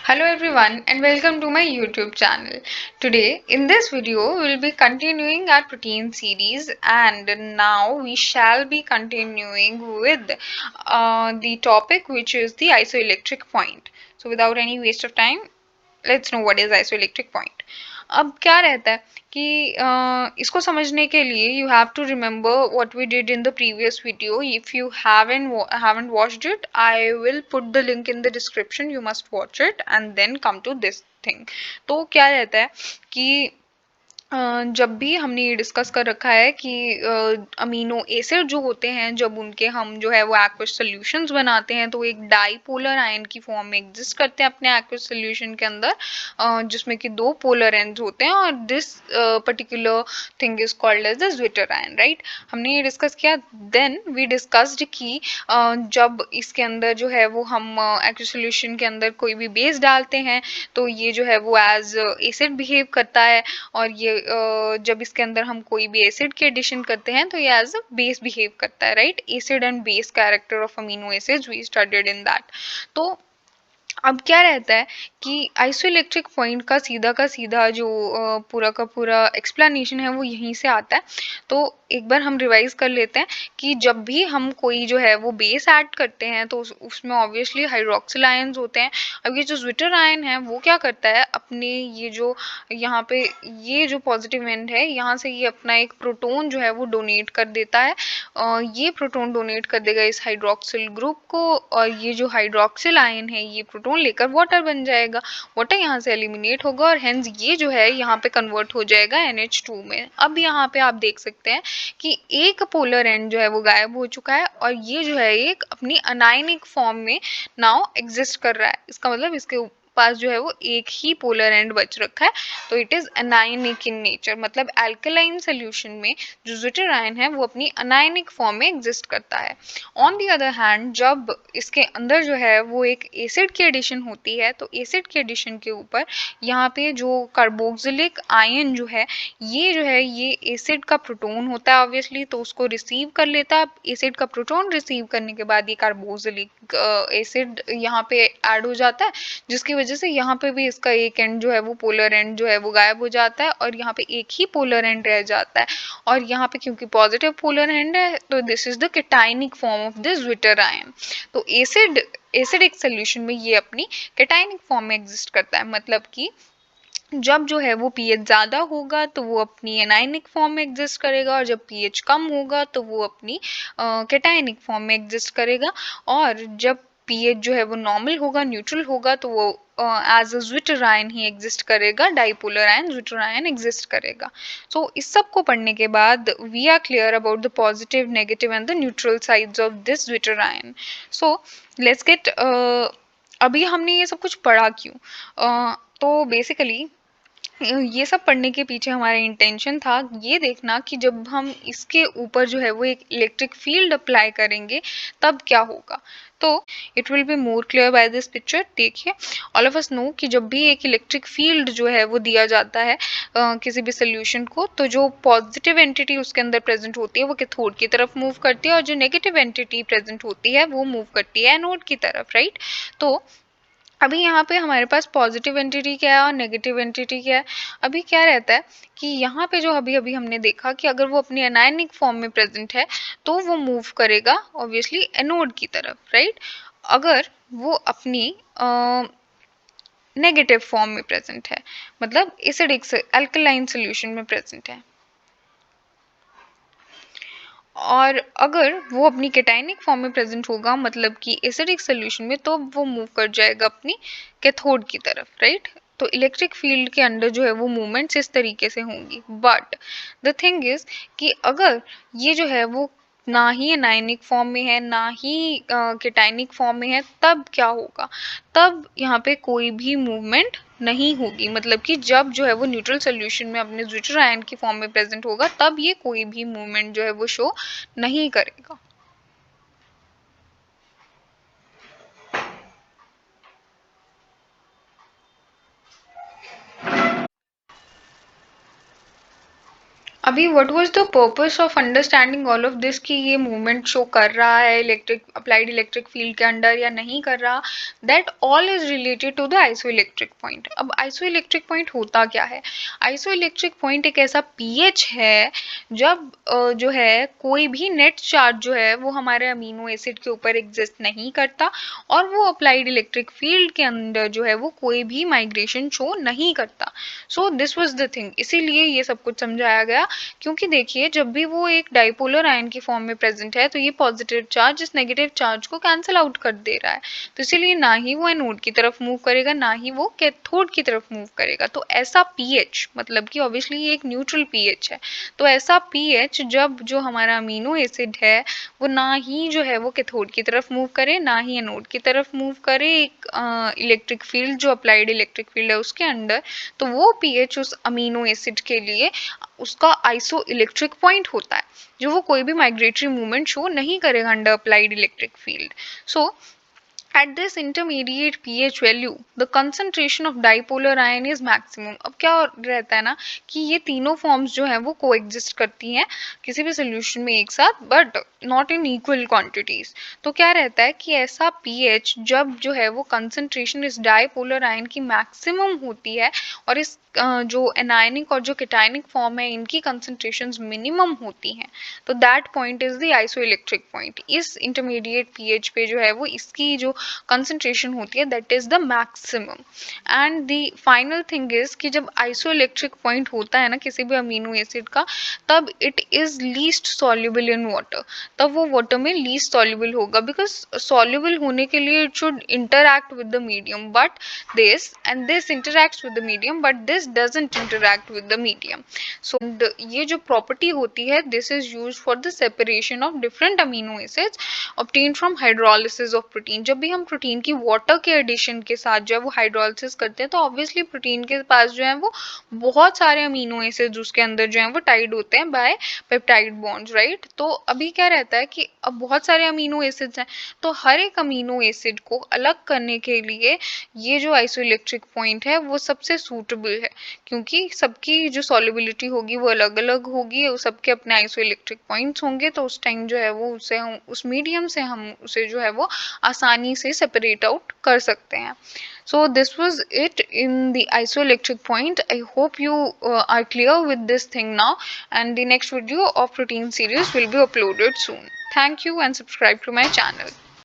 Hello everyone and welcome to my YouTube channel. Today in this video we will be continuing our protein series, and now we shall be continuing with the topic which is the isoelectric point. So without any waste of time, let's know what is isoelectric point. अब क्या रहता है कि इसको समझने के लिए you have to remember what we did in the previous video. If you haven't watched it, I will put the link in the description. You must watch it and then come to this thing. तो क्या रहता है कि जब भी हमने ये discuss कर रखा है कि अमीनो एसिड जो होते हैं, जब उनके हम जो है वो एक्वस सॉल्यूशंस बनाते हैं तो एक डाईपोलर आयन की फॉर्म में एग्जिस्ट करते हैं अपने एक्वस सॉल्यूशन के अंदर, जिसमें कि दो पोलर एंड्स होते हैं, और this particular thing is called as the zwitter ion. Right, हमने ये डिस्कस किया. देन वी डिस्कस्ड कि जब इसके अंदर जो है वो हम एक्वस सॉल्यूशन के अंदर कोई भी बेस डालते हैं तो ये जो है वो एज एसिड बिहेव करता है, और ये जब इसके अंदर हम कोई भी एसिड की एडिशन करते हैं तो ये एज अ बेस बिहेव करता है. Right, acid and base character of amino acids we studied in that. तो अब क्या रहता है कि आइसोइलेक्ट्रिक पॉइंट का सीधा जो पूरा का पूरा एक्सप्लेनेशन है वो यहीं से आता है. तो एक बार हम रिवाइज कर लेते हैं कि जब भी हम कोई जो है वो बेस ऐड करते हैं तो उसमें ऑब्वियसली हाइड्रोक्सिल आयंस होते हैं. अब ये जो ज्विटर आयन है वो क्या करता है, अपने ये जो यहाँ पे ये जो पॉजिटिव एंड है यहाँ से ये अपना एक प्रोटॉन जो है वो डोनेट कर देता है. ये प्रोटॉन डोनेट कर देगा इस हाइड्रोक्सिल ग्रुप को, और ये जो हाइड्रोक्सिल आयन है ये प्रोटॉन लेकर वाटर बन जाएगा. वाटर यहाँ से एलिमिनेट होगा और हेंस ये जो है यहाँ पे कन्वर्ट हो जाएगा NH2 में. अब यहाँ पे आप देख सकते हैं कि एक पोलर एंड जो है वो गायब हो चुका है और ये जो है एक अपनी अनायनिक फॉर्म में नाउ एग्जिस्ट कर रहा है. इसका मतलब इसके पास जो है वो एक ही पोलर एंड बच रखा है, तो it is anionic in nature. मतलब एल्कलाइन सोल्यूशन में जो ज्विटर आयन है वो अपनी अनायनिक फॉर्म में एग्जिस्ट करता है. ऑन द अदर हैंड जब इसके अंदर जो है वो एक एसिड की एडिशन होती है तो एसिड के एडिशन के ऊपर यहाँ पे जो कार्बोक्सिलिक आयन जो है ये एसिड का प्रोटॉन होता है ऑब्वियसली, तो उसको रिसीव कर लेता है. एसिड का प्रोटॉन रिसीव करने के बाद ये कार्बोक्सिलिक एसिड यहाँ पे ऐड हो जाता है, जिसकी वजह से यहाँ पे भी इसका एक एंड जो है वो पोलर एंड जो है वो गायब हो जाता है और यहाँ पे एक ही पोलर एंड रह जाता है. और यहाँ पे क्योंकि पॉजिटिव पोलर एंड है तो this is the केटाइनिक form of this zwitter ion. तो एसिडिक सोल्यूशन में ये अपनी केटाइनिक फॉर्म में एग्जिस्ट करता है. मतलब कि जब जो है वो pH ज़्यादा होगा तो वो अपनी एनायनिक फॉर्म में एग्जिस्ट करेगा, और जब pH कम होगा तो वो अपनी केटायनिक फॉर्म में एग्जिस्ट करेगा. और जब pH जो है वो नॉर्मल होगा, न्यूट्रल होगा, तो वो एज अ ज्विटर आयन ही एग्जिस्ट करेगा. Dipolar ion zwitterion exist करेगा. सो इस सब को पढ़ने के बाद we are clear about the positive, negative and the neutral sides of this zwitterion. So let's get, अभी हमने ये सब कुछ पढ़ा क्यों? तो बेसिकली ये सब पढ़ने के पीछे हमारा इंटेंशन था ये देखना कि जब हम इसके ऊपर जो है वो एक इलेक्ट्रिक फील्ड अप्लाई करेंगे तब क्या होगा. तो it will be more clear by this picture. देखिए, ऑल ऑफ अस नो कि जब भी एक इलेक्ट्रिक फील्ड जो है वो दिया जाता है किसी भी सोल्यूशन को, तो जो पॉजिटिव एंटिटी उसके अंदर प्रेजेंट होती है वो कैथोड की तरफ मूव करती है, और जो नेगेटिव एंटिटी प्रेजेंट होती है वो मूव करती है एनोड की तरफ. राइट, तो अभी यहाँ पे हमारे पास पॉजिटिव एंटिटी क्या है और नेगेटिव एंटिटी क्या है. अभी क्या रहता है कि यहाँ पे जो अभी अभी हमने देखा कि अगर वो अपनी अनायनिक फॉर्म में प्रेजेंट है तो वो मूव करेगा ऑब्वियसली एनोड की तरफ. राइट, अगर वो अपनी नेगेटिव फॉर्म में प्रेजेंट है, मतलब एसिडिक अल्कलाइन सोल्यूशन में प्रेजेंट है, और अगर वो अपनी केटाइनिक फॉर्म में प्रेजेंट होगा मतलब कि एसिडिक सोल्यूशन में, तो वो मूव कर जाएगा अपनी कैथोड की तरफ. राइट, तो इलेक्ट्रिक फील्ड के अंदर जो है वो मूवमेंट्स इस तरीके से होंगी. बट द थिंग इज कि अगर ये जो है वो ना ही एनायनिक फॉर्म में है ना ही केटाइनिक फॉर्म में है, तब क्या होगा? तब यहाँ पे कोई भी मूवमेंट नहीं होगी. मतलब कि जब जो है वो न्यूट्रल सोल्यूशन में अपने ज्विटर आयन की फॉर्म में प्रेजेंट होगा तब ये कोई भी मूवमेंट जो है वो शो नहीं करेगा. अभी what was the purpose of understanding all of this कि ये मूवमेंट शो कर रहा है इलेक्ट्रिक अप्लाइड इलेक्ट्रिक फील्ड के अंडर या नहीं कर रहा, that all is related to the isoelectric point. अब आइसोइलेक्ट्रिक पॉइंट होता क्या है? आइसोइलेक्ट्रिक पॉइंट एक ऐसा पीएच है जब जो है कोई भी नेट चार्ज जो है वो हमारे अमीनो एसिड के ऊपर एग्जिस्ट नहीं करता और वो अप्लाइड इलेक्ट्रिक फील्ड के अंदर जो है वो कोई भी माइग्रेशन शो नहीं करता। So this was the thing, इसीलिए ये सब कुछ समझाया गया। क्योंकि देखिए जब भी वो एक डाइपोलर आयन की फॉर्म में प्रेजेंट है तो ये पॉजिटिव चार्ज इस नेगेटिव चार्ज को कैंसिल आउट कर दे रहा है, तो इसीलिए ना ही वो एनोड की तरफ मूव करेगा ना ही वो कैथोड की तरफ मूव करेगा। तो ऐसा पीएच मतलब कि ऑब्वियसली ये एक न्यूट्रल पीएच है, तो ऐसा पीएच जब जो हमारा अमीनो एसिड है वो ना ही जो है वो कैथोड की तरफ मूव करे ना ही एनोड की तरफ मूव करे एक इलेक्ट्रिक फील्ड जो अप्लाइड इलेक्ट्रिक फील्ड है उसके अंडर, तो वो पीएच उस अमीनो एसिड के लिए उसका आइसो इलेक्ट्रिक पॉइंट होता है, जो वो कोई भी माइग्रेटरी मूवमेंट शो नहीं करेगा under applied electric field. So at this intermediate pH value the concentration of dipolar ion is maximum। अब क्या रहता है ना कि ये तीनों फॉर्म्स जो है वो कोएग्जिस्ट करती हैं किसी भी सोल्यूशन में एक साथ, but not in equal quantities. तो क्या रहता है कि ऐसा pH जब जो है वो कंसंट्रेशन इस डाइपोलर आयन की मैक्सिमम होती है और इस जो एनायनिक और जो केटायनिक फॉर्म है इनकी कंसंट्रेशंस मिनिमम होती हैं, तो that point is the isoelectric point. इस इंटरमीडिएट पीएच पे जो है वो इसकी जो कंसंट्रेशन होती है that is the maximum. And the final thing is कि जब आइसोइलेक्ट्रिक पॉइंट होता है ना किसी भी अमीनो एसिड का, तब it is least soluble in water, तब वो वाटर में लीस्ट सॉल्युबल होगा, बिकॉज सॉल्युबल होने के लिए it should interact with the medium, but this interacts with the medium but this doesn't interact with the medium. So ये जो property होती है this is used for the separation of different amino acids obtained from hydrolysis of protein। जब भी हम protein की water के addition के साथ जो है वो हाइड्रोलिसिस करते हैं तो ऑब्वियसली प्रोटीन के पास जो है वो बहुत सारे अमीनो एसिड्स उसके अंदर जो है वो टाइड होते हैं बाय पेप्टाइड बॉन्ड्स, राइट। तो अभी क्या रहता है कि अब बहुत सारे अमीनो एसिड्स हैं, तो हर एक अमीनो एसिड को अलग करने के लिए ये जो आइसोइलेक्ट्रिक पॉइंट है वो सबसे सूटेबल है, क्योंकि सबकी जो सॉल्युबिलिटी होगी वो अलग अलग होगी, सबके अपने आइसोइलेक्ट्रिक पॉइंट्स होंगे, तो उस टाइम जो है वो उसे उस मीडियम से हम उसे जो है वो आसानी से सेपरेट आउट कर सकते हैं। So this was it in the isoelectric point. I hope you are clear with this thing now, and the next video of protein series will be uploaded soon. Thank you and subscribe to my channel.